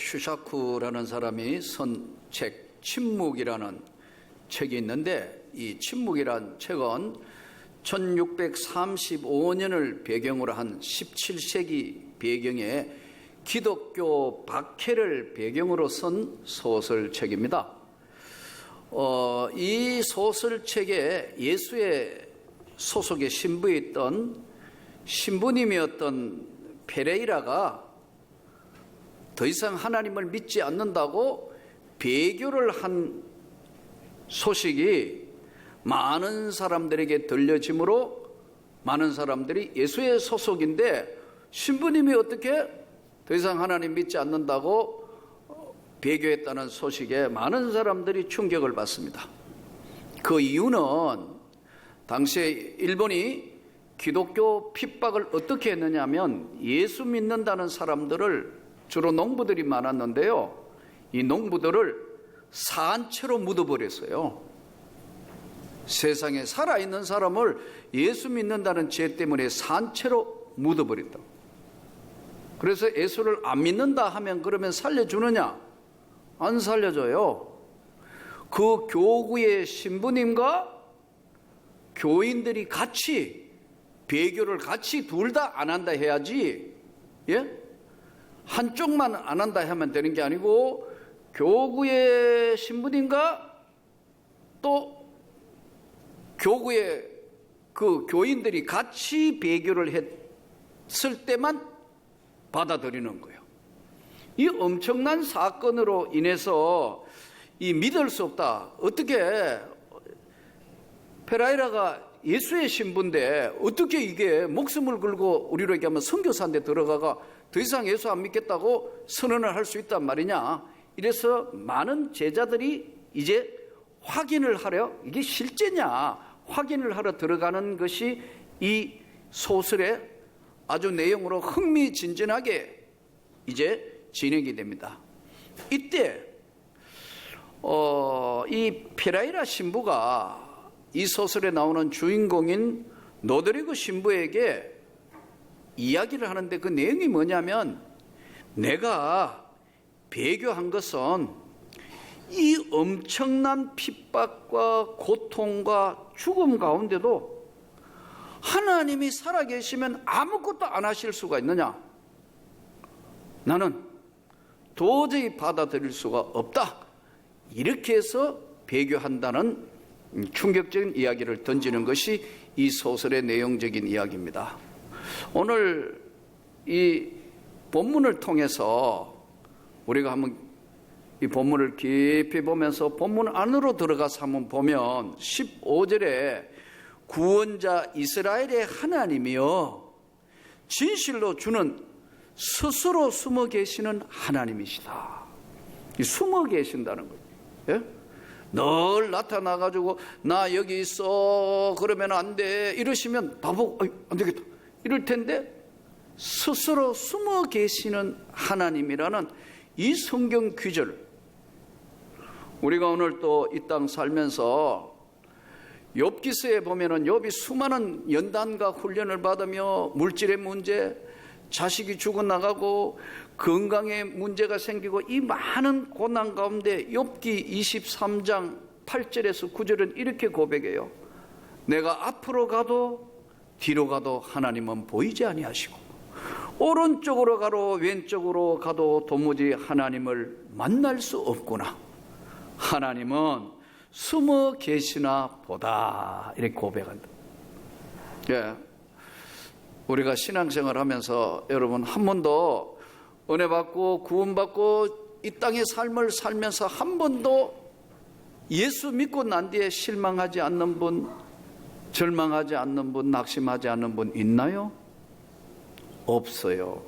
슈샤쿠라는 사람이 쓴 책 침묵이라는 책이 있는데, 이 침묵이란 책은 1635년을 배경으로 한 17세기 배경의 기독교 박해를 배경으로 쓴 소설책입니다. 이 소설책에 예수의 소속의 신부에 있던 신부님이었던 페레이라가 더 이상 하나님을 믿지 않는다고 배교를 한 소식이 많은 사람들에게 들려지므로 많은 사람들이 예수의 소속인데 신부님이 어떻게 더 이상 하나님 믿지 않는다고 배교했다는 소식에 많은 사람들이 충격을 받습니다. 그 이유는 당시에 일본이 기독교 핍박을 어떻게 했느냐 하면 예수 믿는다는 사람들을 주로 농부들이 많았는데요, 이 농부들을 산채로 묻어버렸어요. 세상에 살아있는 사람을 예수 믿는다는 죄 때문에 산채로 묻어버렸다. 그래서 예수를 안 믿는다 하면 그러면 살려주느냐? 안 살려줘요. 그 교구의 신부님과 교인들이 같이 배교를 같이 둘 다 안 한다 해야지, 예? 한쪽만 안 한다 하면 되는 게 아니고 교구의 신부님과 또 교구의 그 교인들이 같이 배교를 했을 때만 받아들이는 거예요. 이 엄청난 사건으로 인해서 이 믿을 수 없다. 어떻게 페라이라가 예수의 신부인데 어떻게 이게 목숨을 걸고 우리로 얘기하면 선교사인데 들어가가 더 이상 예수 안 믿겠다고 선언을 할 수 있단 말이냐. 이래서 많은 제자들이 이제 확인을 하려, 이게 실제냐 확인을 하러 들어가는 것이 이 소설의 아주 내용으로 흥미진진하게 이제 진행이 됩니다. 이때 이 페라이라 신부가 이 소설에 나오는 주인공인 노드리고 신부에게 이야기를 하는데 그 내용이 뭐냐면, 내가 배교한 것은 이 엄청난 핍박과 고통과 죽음 가운데도 하나님이 살아계시면 아무것도 안 하실 수가 있느냐? 나는 도저히 받아들일 수가 없다. 이렇게 해서 배교한다는 충격적인 이야기를 던지는 것이 이 소설의 내용적인 이야기입니다. 오늘 이 본문을 통해서 우리가 한번 이 본문을 깊이 보면서 본문 안으로 들어가서 한번 보면 15절에 구원자 이스라엘의 하나님이여 진실로 주는 스스로 숨어 계시는 하나님이시다. 이 숨어 계신다는 거예요. 예? 늘 나타나가지고 나 여기 있어 그러면 안 돼 이러시면 바보 안 되겠다 이럴 텐데, 스스로 숨어 계시는 하나님이라는 이 성경 구절, 우리가 오늘 또 이 땅 살면서 욥기서에 보면은 욥이 수많은 연단과 훈련을 받으며 물질의 문제, 자식이 죽어나가고 건강에 문제가 생기고 이 많은 고난 가운데 욥기 23장 8절에서 9절은 이렇게 고백해요. 내가 앞으로 가도 뒤로 가도 하나님은 보이지 아니하시고 오른쪽으로 가도 왼쪽으로 가도 도무지 하나님을 만날 수 없구나. 하나님은 숨어 계시나 보다. 이렇게 고백한다. 예. 우리가 신앙생활 하면서 여러분 한 번도 은혜 받고 구원받고 이 땅의 삶을 살면서 한 번도 예수 믿고 난 뒤에 실망하지 않는 분, 절망하지 않는 분, 낙심하지 않는 분 있나요? 없어요.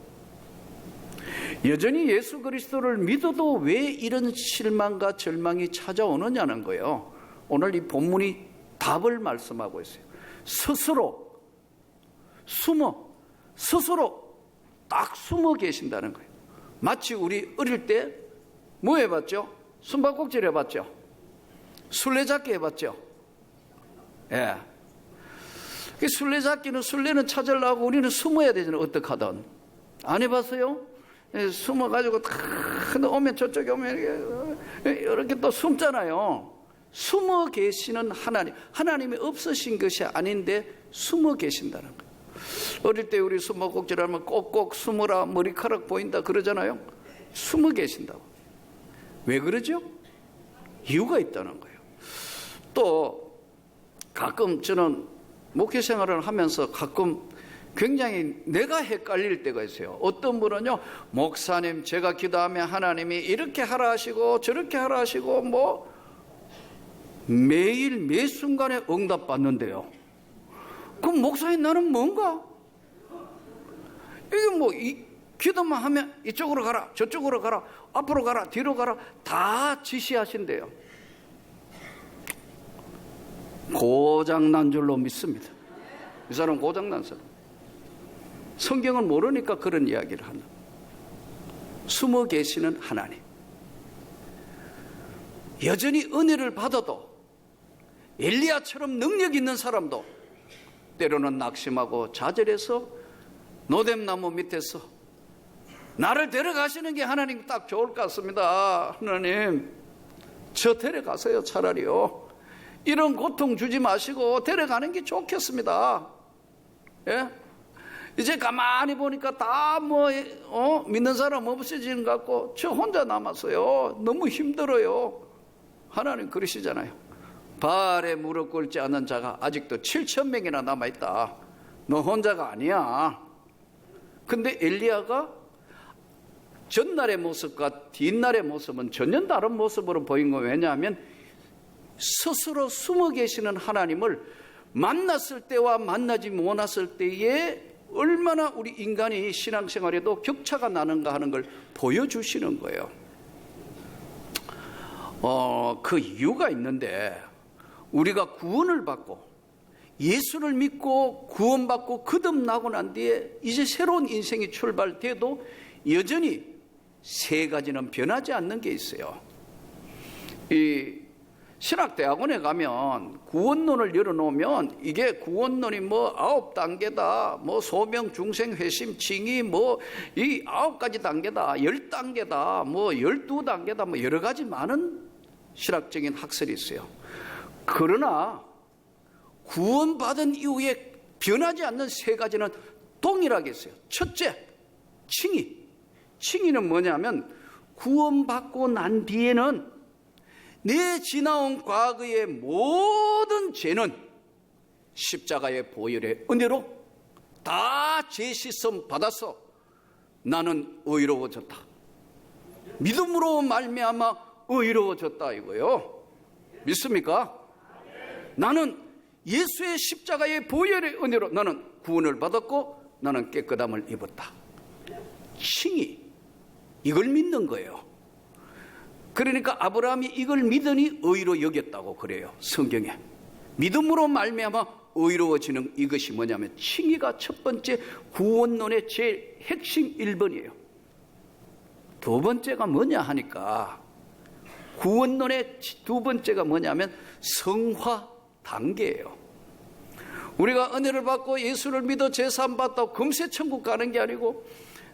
여전히 예수 그리스도를 믿어도 왜 이런 실망과 절망이 찾아오느냐는 거예요. 오늘 이 본문이 답을 말씀하고 있어요. 스스로 딱 숨어 계신다는 거예요. 마치 우리 어릴 때 뭐 해봤죠? 숨바꼭질 해봤죠? 술래잡기 해봤죠? 예. 술래잡기는 술래는 찾으려고 우리는 숨어야 되잖아요. 어떻게 하든. 안 해봤어요? 숨어가지고 다 오면 저쪽에 오면 이렇게 또 숨잖아요. 숨어 계시는 하나님, 하나님이 없으신 것이 아닌데 숨어 계신다는 거예요. 어릴 때 우리 숨어꼭질하면 꼭꼭 숨어라, 머리카락 보인다 그러잖아요. 숨어 계신다고. 왜 그러죠? 이유가 있다는 거예요. 또 가끔 저는 목회 생활을 하면서 가끔 굉장히 내가 헷갈릴 때가 있어요. 어떤 분은요, 목사님 제가 기도하면 하나님이 이렇게 하라 하시고 저렇게 하라 하시고 뭐 매일 매 순간에 응답 받는데요. 그럼 목사님 나는 뭔가? 이게 뭐 기도만 하면 이쪽으로 가라 저쪽으로 가라 앞으로 가라 뒤로 가라 다 지시하신대요. 고장난 줄로 믿습니다. 이 사람 고장난 사람. 성경을 모르니까 그런 이야기를 하는. 숨어 계시는 하나님. 여전히 은혜를 받아도 엘리야처럼 능력 있는 사람도 때로는 낙심하고 좌절해서 노뎀나무 밑에서 나를 데려가시는 게 하나님 딱 좋을 것 같습니다. 하나님 저 데려가세요. 차라리요. 이런 고통 주지 마시고 데려가는 게 좋겠습니다. 예? 이제 가만히 보니까 다 믿는 사람 없어지는 것 같고 저 혼자 남았어요. 너무 힘들어요. 하나님 그러시잖아요. 발에 무릎 꿇지 않은 자가 아직도 7,000명이나 남아있다. 너 혼자가 아니야. 근데 엘리야가 전날의 모습과 뒷날의 모습은 전혀 다른 모습으로 보인 거예요. 왜냐하면 스스로 숨어 계시는 하나님을 만났을 때와 만나지 못했을 때에 얼마나 우리 인간이 신앙생활에도 격차가 나는가 하는 걸 보여주시는 거예요. 그 이유가 있는데 우리가 구원을 받고 예수를 믿고 구원받고 거듭나고 난 뒤에 이제 새로운 인생이 출발돼도 여전히 세 가지는 변하지 않는 게 있어요. 이 신학대학원에 가면 구원론을 열어놓으면 이게 구원론이 뭐 9단계다, 뭐 소명, 중생, 회심, 칭의, 뭐 이 9가지 단계다, 10단계다, 뭐 12단계다, 뭐 여러 가지 많은 신학적인 학설이 있어요. 그러나 구원받은 이후에 변하지 않는 세 가지는 동일하게 있어요. 첫째, 칭의. 칭의는 뭐냐면 구원받고 난 뒤에는 내 지나온 과거의 모든 죄는 십자가의 보혈의 은혜로 다 죄씻음 받아서 나는 의로워졌다. 믿음으로 말미암아 의로워졌다 이거요. 믿습니까? 나는 예수의 십자가의 보혈의 은혜로 나는 구원을 받았고 나는 깨끗함을 입었다. 칭의, 이걸 믿는 거예요. 그러니까 아브라함이 이걸 믿으니 의로 여겼다고 그래요. 성경에. 믿음으로 말미암아 의로워지는 이것이 뭐냐면 칭의가 첫 번째 구원론의 제일 핵심 1번이에요. 두 번째가 뭐냐 하니까 구원론의 두 번째가 뭐냐면 성화 단계예요. 우리가 은혜를 받고 예수를 믿어 제사함 받다고 금세 천국 가는 게 아니고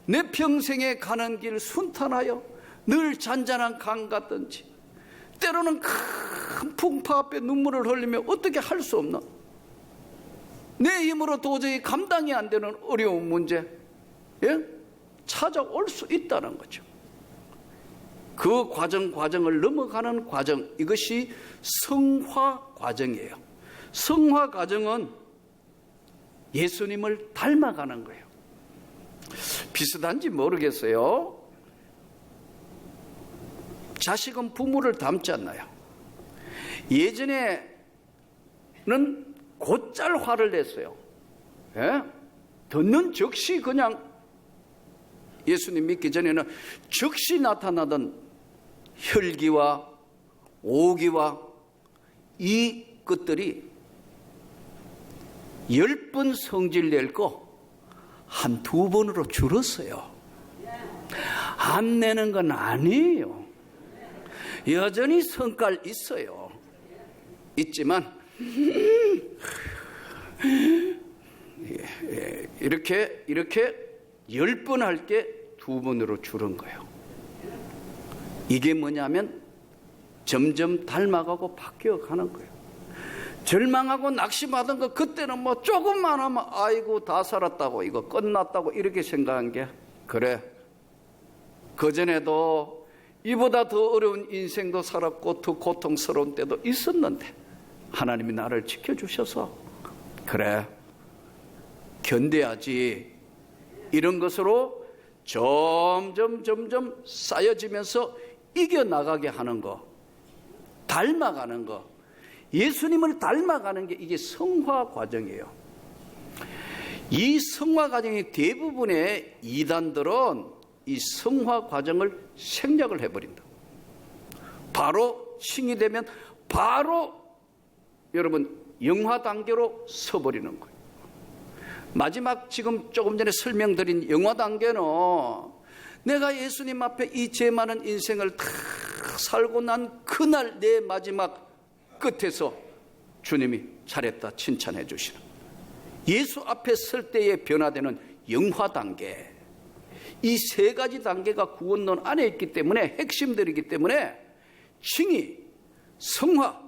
내 평생에 가는 길 순탄하여 늘 잔잔한 강 같든지 때로는 큰 풍파 앞에 눈물을 흘리며 어떻게 할 수 없나? 내 힘으로 도저히 감당이 안 되는 어려운 문제 찾아올 수 있다는 거죠. 그 과정을 넘어가는 과정, 이것이 성화 과정이에요. 성화 과정은 예수님을 닮아가는 거예요. 비슷한지 모르겠어요. 자식은 부모를 닮지 않나요? 예전에는 곧잘 화를 냈어요. 듣는 즉시 그냥 예수님 믿기 전에는 즉시 나타나던 혈기와 오기와 이 것들이 10번 성질 낼 거 한 2번으로 줄었어요. 안 내는 건 아니에요. 여전히 성깔 있어요. 있지만 이렇게 10번 할 게 2번으로 줄은 거예요. 이게 뭐냐면 점점 닮아가고 바뀌어가는 거예요. 절망하고 낙심하던 거 그때는 뭐 조금만 하면 아이고 다 살았다고 이거 끝났다고 이렇게 생각한 게 그래. 그전에도 이보다 더 어려운 인생도 살았고 더 고통스러운 때도 있었는데 하나님이 나를 지켜주셔서 그래 견뎌야지 이런 것으로 점점 쌓여지면서 이겨나가게 하는 거, 닮아가는 거, 예수님을 닮아가는 게 이게 성화 과정이에요. 이 성화 과정의 대부분의 이단들은 이 성화 과정을 생략을 해버린다. 바로 칭이 되면 바로 여러분 영화 단계로 서버리는 거예요. 마지막 지금 조금 전에 설명드린 영화 단계는 내가 예수님 앞에 이 죄 많은 인생을 다 살고 난 그날 내 마지막 끝에서 주님이 잘했다 칭찬해 주시는 예수 앞에 설 때에 변화되는 영화 단계, 이 세 가지 단계가 구원론 안에 있기 때문에 핵심들이기 때문에 칭의, 성화,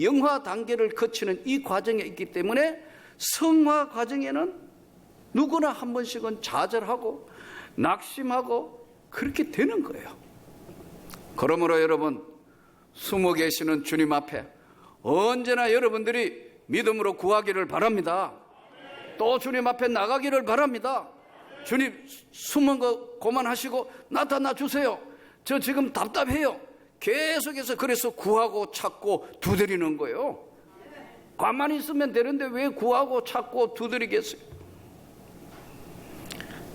영화 단계를 거치는 이 과정에 있기 때문에 성화 과정에는 누구나 한 번씩은 좌절하고 낙심하고 그렇게 되는 거예요. 그러므로 여러분 숨어 계시는 주님 앞에 언제나 여러분들이 믿음으로 구하기를 바랍니다. 또 주님 앞에 나가기를 바랍니다. 주님 숨은 거 그만하시고 나타나 주세요. 저 지금 답답해요. 계속해서 그래서 구하고 찾고 두드리는 거예요. 가만히 있으면 되는데 왜 구하고 찾고 두드리겠어요?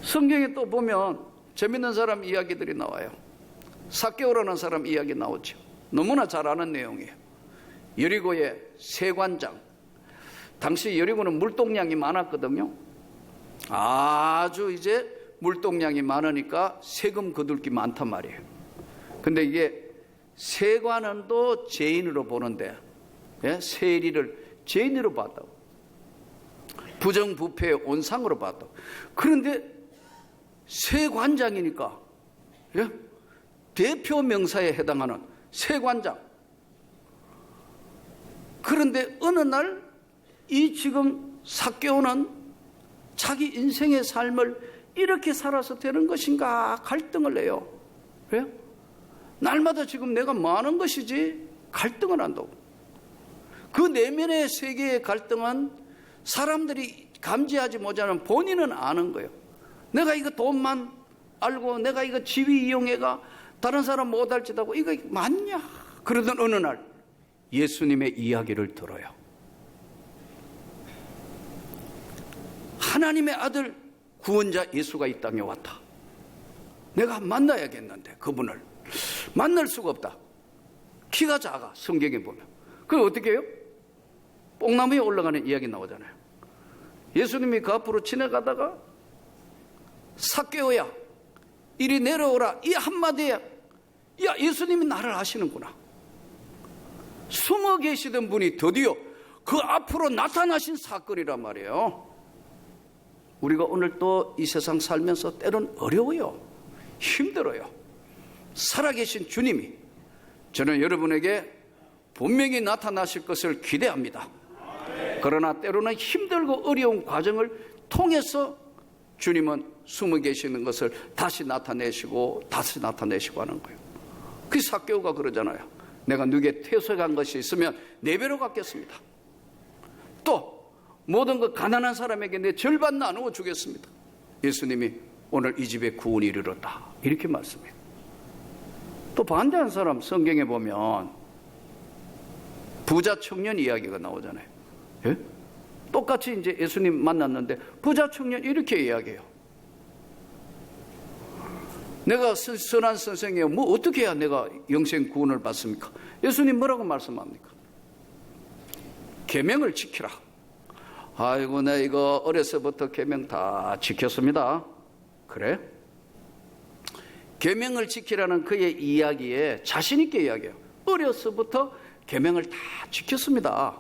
성경에 또 보면 재밌는 사람 이야기들이 나와요. 삭개오라는 사람 이야기 나오죠. 너무나 잘 아는 내용이에요. 여리고의 세관장. 당시 여리고는 물동량이 많았거든요. 아주 이제 물동량이 많으니까 세금 거둘 게 많단 말이에요. 근데 이게 세관원도 죄인으로 보는데 세리를 죄인으로 봤다고, 부정부패의 온상으로 봤다고. 그런데 세관장이니까 대표 명사에 해당하는 세관장. 그런데 어느 날 이 지금 삭개오는 자기 인생의 삶을 이렇게 살아서 되는 것인가 갈등을 내요. 왜요? 날마다 지금 내가 뭐 하는 것이지? 갈등을 한다고. 그 내면의 세계의 갈등은 사람들이 감지하지 못하는 본인은 아는 거예요. 내가 이거 돈만 알고 내가 이거 지위 이용해가 다른 사람 못할지다고 이거 맞냐? 그러던 어느 날 예수님의 이야기를 들어요. 하나님의 아들 구원자 예수가 이 땅에 왔다. 내가 만나야겠는데 그분을 만날 수가 없다. 키가 작아. 성경에 보면. 그걸 어떻게 해요? 뽕나무에 올라가는 이야기 나오잖아요. 예수님이 그 앞으로 지나가다가 삭개오야 이리 내려오라 이 한마디에 야 예수님이 나를 아시는구나. 숨어 계시던 분이 드디어 그 앞으로 나타나신 사건이란 말이에요. 우리가 오늘 또 이 세상 살면서 때론 어려워요. 힘들어요. 살아계신 주님이 저는 여러분에게 분명히 나타나실 것을 기대합니다. 그러나 때로는 힘들고 어려운 과정을 통해서 주님은 숨어 계시는 것을 다시 나타내시고 하는 거예요. 그 삭개오가 그러잖아요. 내가 누구에 퇴소한 것이 있으면 4배로 갚겠습니다. 또 모든 것 가난한 사람에게 내 절반 나누어 주겠습니다. 예수님이 오늘 이 집에 구원이 이르렀다 이렇게 말씀해요. 또 반대한 사람 성경에 보면 부자 청년 이야기가 나오잖아요. 예? 똑같이 이제 예수님 만났는데 부자 청년 이렇게 이야기해요. 내가 선한 선생이에요. 뭐 어떻게 해야 내가 영생 구원을 받습니까? 예수님 뭐라고 말씀합니까? 계명을 지키라. 아이고 내 이거 어려서부터 계명 다 지켰습니다. 그래? 계명을 지키라는 그의 이야기에 자신 있게 이야기해요. 어려서부터 계명을 다 지켰습니다.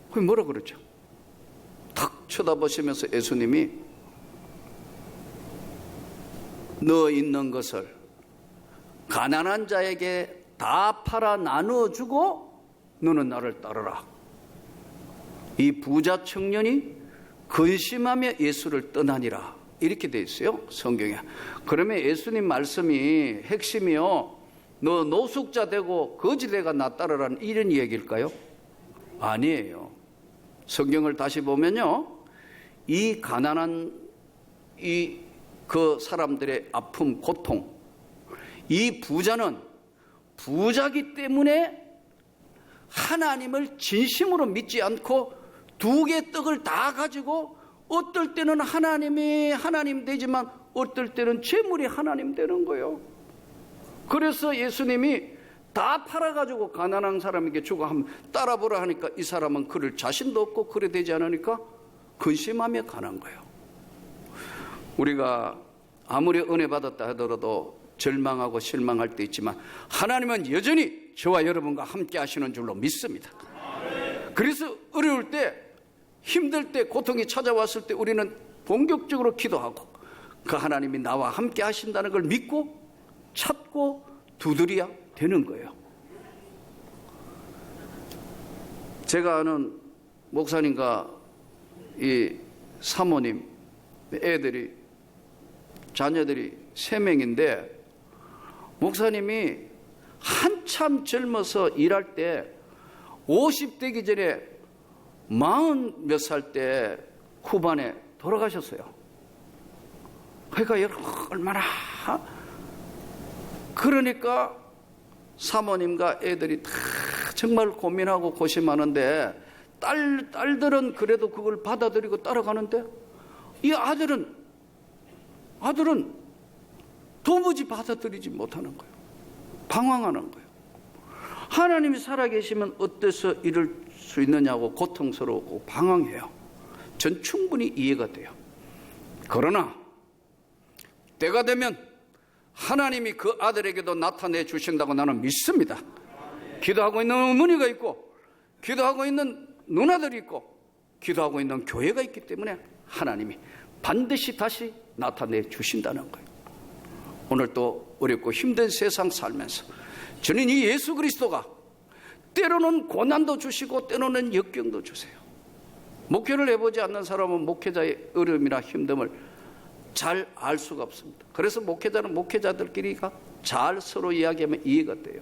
그게 뭐라 그러죠? 탁 쳐다보시면서 예수님이 너 있는 것을 가난한 자에게 다 팔아 나누어 주고 너는 나를 따르라. 이 부자 청년이 근심하며 예수를 떠나니라. 이렇게 돼 있어요, 성경에. 그러면 예수님 말씀이 핵심이요, 너 노숙자 되고 거지대가 나 따르라는 이런 얘기일까요? 아니에요. 성경을 다시 보면요, 이 가난한 그 사람들의 아픔, 고통, 이 부자는 부자기 때문에 하나님을 진심으로 믿지 않고 두 개 떡을 다 가지고 어떨 때는 하나님이 하나님 되지만 어떨 때는 재물이 하나님 되는 거예요. 그래서 예수님이 다 팔아가지고 가난한 사람에게 주고 하면 따라보라 하니까 이 사람은 그럴 자신도 없고 그래 되지 않으니까 근심하며 가는 거예요. 우리가 아무리 은혜 받았다 하더라도 절망하고 실망할 때 있지만 하나님은 여전히 저와 여러분과 함께 하시는 줄로 믿습니다. 그래서 어려울 때, 힘들 때, 고통이 찾아왔을 때 우리는 본격적으로 기도하고 그 하나님이 나와 함께 하신다는 걸 믿고 찾고 두드려야 되는 거예요. 제가 아는 목사님과 이 사모님 애들이, 자녀들이 3명인데 목사님이 한참 젊어서 일할 때 50 되기 전에 40 몇 살 때 후반에 돌아가셨어요. 그러니까 얼마나, 그러니까 사모님과 애들이 다 정말 고민하고 고심하는데 딸들은 그래도 그걸 받아들이고 따라가는데 이 아들은 도무지 받아들이지 못하는 거예요. 방황하는 거예요. 하나님이 살아계시면 어때서 이럴 수 있느냐고 고통스러우고 방황해요. 전 충분히 이해가 돼요. 그러나 때가 되면 하나님이 그 아들에게도 나타내 주신다고 나는 믿습니다. 기도하고 있는 어머니가 있고 기도하고 있는 누나들이 있고 기도하고 있는 교회가 있기 때문에 하나님이 반드시 다시 나타내 주신다는 거예요. 오늘 또 어렵고 힘든 세상 살면서 저는 이 예수 그리스도가 때로는 고난도 주시고 때로는 역경도 주세요. 목회를 해보지 않는 사람은 목회자의 어려움이나 힘듦을 잘 알 수가 없습니다. 그래서 목회자는 목회자들끼리가 잘 서로 이야기하면 이해가 돼요.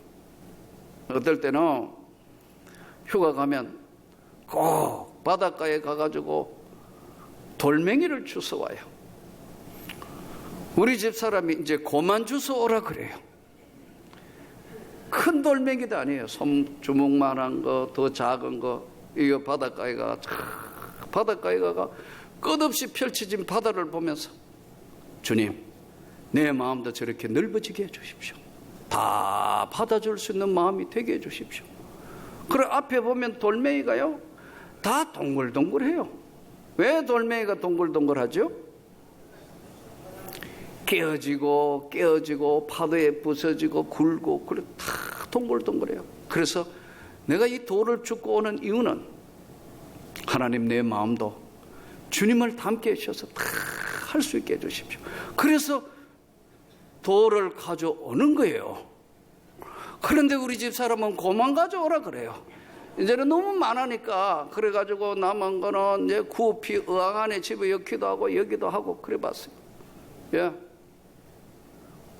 어떨 때는 휴가 가면 꼭 바닷가에 가가지고 돌멩이를 주워와요. 우리 집 사람이 이제 그만 주워오라 그래요. 큰 돌멩이도 아니에요. 주먹만한 거, 더 작은 거. 이거 바닷가에 가가 끝없이 펼쳐진 바다를 보면서 주님, 내 마음도 저렇게 넓어지게 해주십시오. 다 받아줄 수 있는 마음이 되게 해주십시오. 그리고 앞에 보면 돌멩이가요, 다 동글동글해요. 왜 돌멩이가 동글동글하죠? 깨어지고 파도에 부서지고 굴고 그래 다 동글동글해요. 그래서 내가 이 돌을 줍고 오는 이유는 하나님 내 마음도 주님을 닮게 해주셔서 다 할 수 있게 해주십시오. 그래서 돌을 가져오는 거예요. 그런데 우리 집 사람은 그만 가져오라 그래요. 이제는 너무 많으니까 그래가지고 남은 거는 이제 구피 의왕 안에 집에 여기도 하고 여기도 하고 그래 봤어요. 예.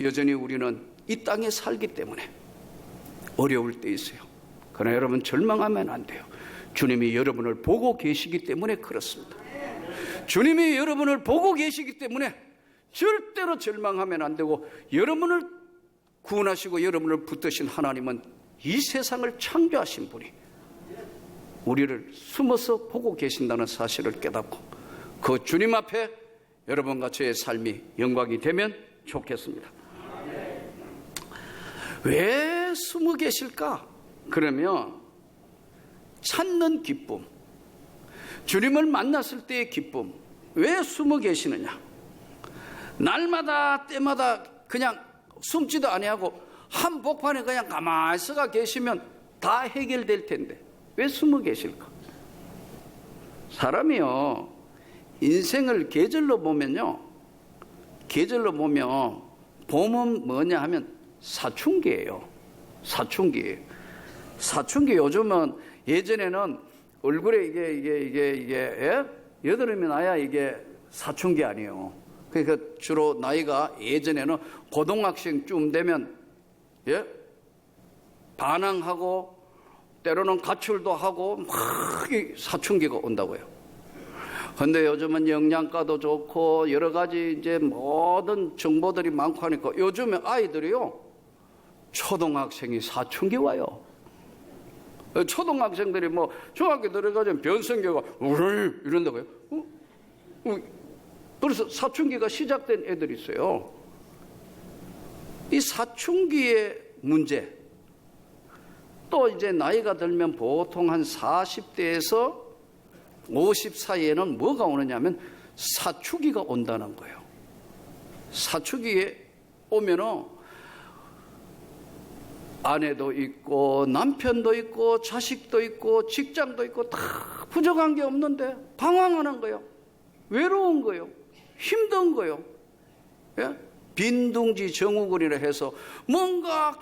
여전히 우리는 이 땅에 살기 때문에 어려울 때 있어요. 그러나 여러분 절망하면 안 돼요. 주님이 여러분을 보고 계시기 때문에 그렇습니다. 주님이 여러분을 보고 계시기 때문에 절대로 절망하면 안 되고, 여러분을 구원하시고 여러분을 붙드신 하나님은 이 세상을 창조하신 분이 우리를 숨어서 보고 계신다는 사실을 깨닫고 그 주님 앞에 여러분과 저의 삶이 영광이 되면 좋겠습니다. 왜 숨어 계실까? 그러면 찾는 기쁨, 주님을 만났을 때의 기쁨. 왜 숨어 계시느냐? 날마다 때마다 그냥 숨지도 아니하고 한복판에 그냥 가만히 서가 계시면 다 해결될 텐데 왜 숨어 계실까? 사람이요, 인생을 계절로 보면 봄은 뭐냐 하면 사춘기예요. 사춘기 요즘은 예전에는 얼굴에 이게 여드름이 나야 이게 사춘기 아니에요. 그러니까 주로 나이가 예전에는 고등학생쯤 되면 반항하고 때로는 가출도 하고 막 사춘기가 온다고요. 근데 요즘은 영양가도 좋고 여러 가지 이제 모든 정보들이 많고 하니까 요즘에 아이들이요, 초등학생이 사춘기 와요. 초등학생들이 뭐 중학교 들어가면 변성기가 이런다고요. 그래서 사춘기가 시작된 애들이 있어요. 이 사춘기의 문제, 또 이제 나이가 들면 보통 한 40대에서 50 사이에는 뭐가 오느냐면 사춘기가 온다는 거예요. 사춘기에 오면은 아내도 있고 남편도 있고 자식도 있고 직장도 있고 다 부족한 게 없는데 방황하는 거예요. 외로운 거예요. 힘든 거예요. 빈둥지 정우군이라 해서 뭔가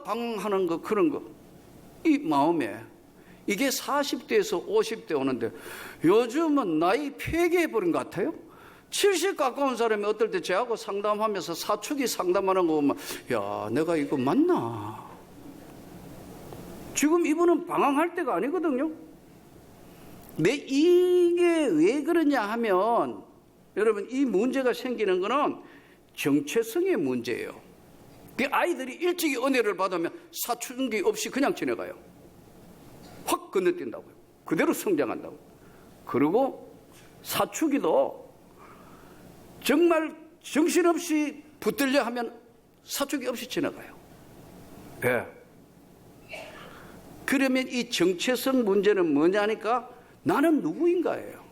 방황하는 거, 그런 거. 이 마음에 이게 40대에서 50대 오는데 요즘은 나이 폐기해버린 것 같아요. 70 가까운 사람이 어떨 때 저하고 상담하면서 사춘기 상담하는 거 보면, 야, 내가 이거 맞나? 지금 이분은 방황할 때가 아니거든요. 이게 왜 그러냐 하면, 여러분, 이 문제가 생기는 거는 정체성의 문제예요. 아이들이 일찍이 은혜를 받으면 사춘기 없이 그냥 지나가요. 확 건너뛴다고요. 그대로 성장한다고요. 그리고 사춘기도 정말 정신없이 붙들려 하면 사춘기 없이 지나가요. 그러면 이 정체성 문제는 뭐냐니까 나는 누구인가예요.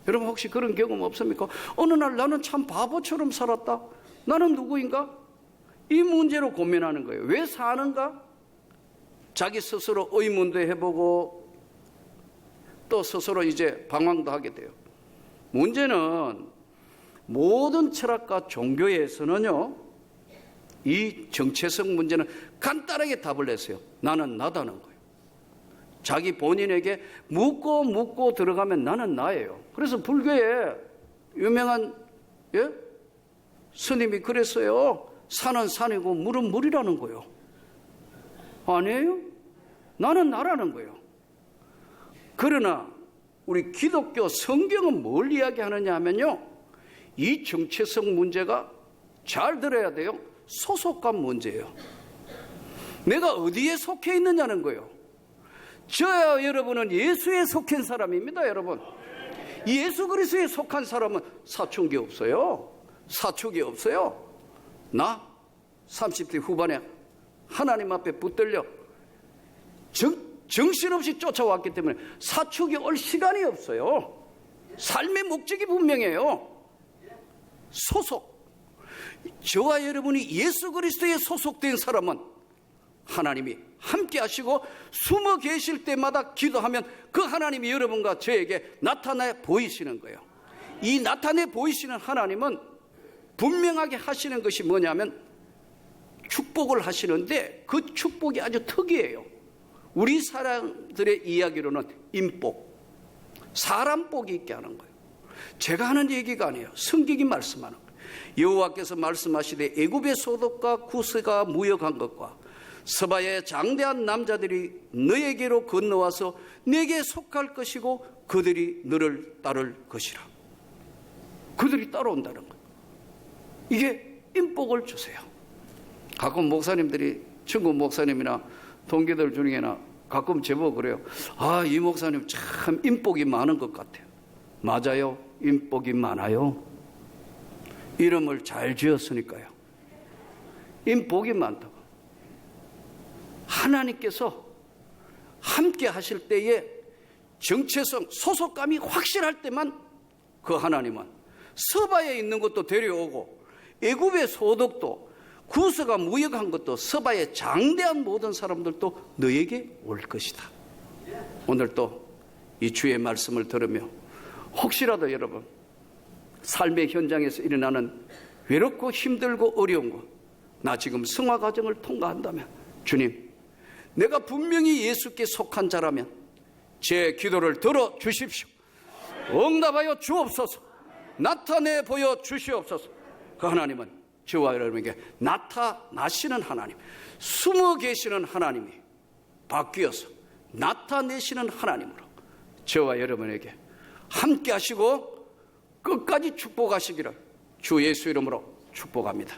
여러분 혹시 그런 경험 없습니까? 어느 날 나는 참 바보처럼 살았다. 나는 누구인가? 이 문제로 고민하는 거예요. 왜 사는가? 자기 스스로 의문도 해보고 또 스스로 이제 방황도 하게 돼요. 문제는 모든 철학과 종교에서는요, 이 정체성 문제는 간단하게 답을 냈어요. 나는 나다는 거예요. 자기 본인에게 묻고 들어가면 나는 나예요. 그래서 불교에 유명한 스님이 그랬어요. 산은 산이고 물은 물이라는 거예요. 아니에요? 나는 나라는 거예요. 그러나 우리 기독교 성경은 뭘 이야기하느냐 하면요, 이 정체성 문제가 잘 들어야 돼요. 소속감 문제예요. 내가 어디에 속해 있느냐는 거예요. 저야 여러분은 예수에 속한 사람입니다. 여러분, 예수 그리스도에 속한 사람은 사춘기 없어요. 사춘기 없어요. 나 30대 후반에 하나님 앞에 붙들려 정신없이 쫓아왔기 때문에 사춘기 올 시간이 없어요. 삶의 목적이 분명해요. 소속. 저와 여러분이 예수 그리스도에 소속된 사람은 하나님이 함께 하시고 숨어 계실 때마다 기도하면 그 하나님이 여러분과 저에게 나타나 보이시는 거예요. 이 나타내 보이시는 하나님은 분명하게 하시는 것이 뭐냐면 축복을 하시는데 그 축복이 아주 특이해요. 우리 사람들의 이야기로는 인복, 사람 복이 있게 하는 거예요. 제가 하는 얘기가 아니에요. 성경이 말씀하는 거예요. 여호와께서 말씀하시되 애굽의 소득과 구스가 무역한 것과 서바의 장대한 남자들이 너에게로 건너와서 내게 속할 것이고 그들이 너를 따를 것이라. 그들이 따라온다는 거예요. 이게 인복을 주세요. 가끔 목사님들이, 친구 목사님이나 동기들 중에나 가끔 제보 그래요. 아, 이 목사님 참 인복이 많은 것 같아요. 맞아요. 인복이 많아요. 이름을 잘 지었으니까요. 인복이 많다고. 하나님께서 함께 하실 때에 정체성, 소속감이 확실할 때만 그 하나님은 서바에 있는 것도 데려오고 애굽의 소득도 구스가 무역한 것도 서바의 장대한 모든 사람들도 너에게 올 것이다. 오늘 또 이 주의 말씀을 들으며 혹시라도 여러분 삶의 현장에서 일어나는 외롭고 힘들고 어려운 거, 나 지금 성화 과정을 통과한다면 주님, 내가 분명히 예수께 속한 자라면 제 기도를 들어주십시오. 응답하여 주옵소서. 나타내 보여 주시옵소서. 그 하나님은 저와 여러분에게 나타나시는 하나님, 숨어 계시는 하나님이 바뀌어서 나타내시는 하나님으로 저와 여러분에게 함께 하시고 끝까지 축복하시기를 주 예수 이름으로 축복합니다.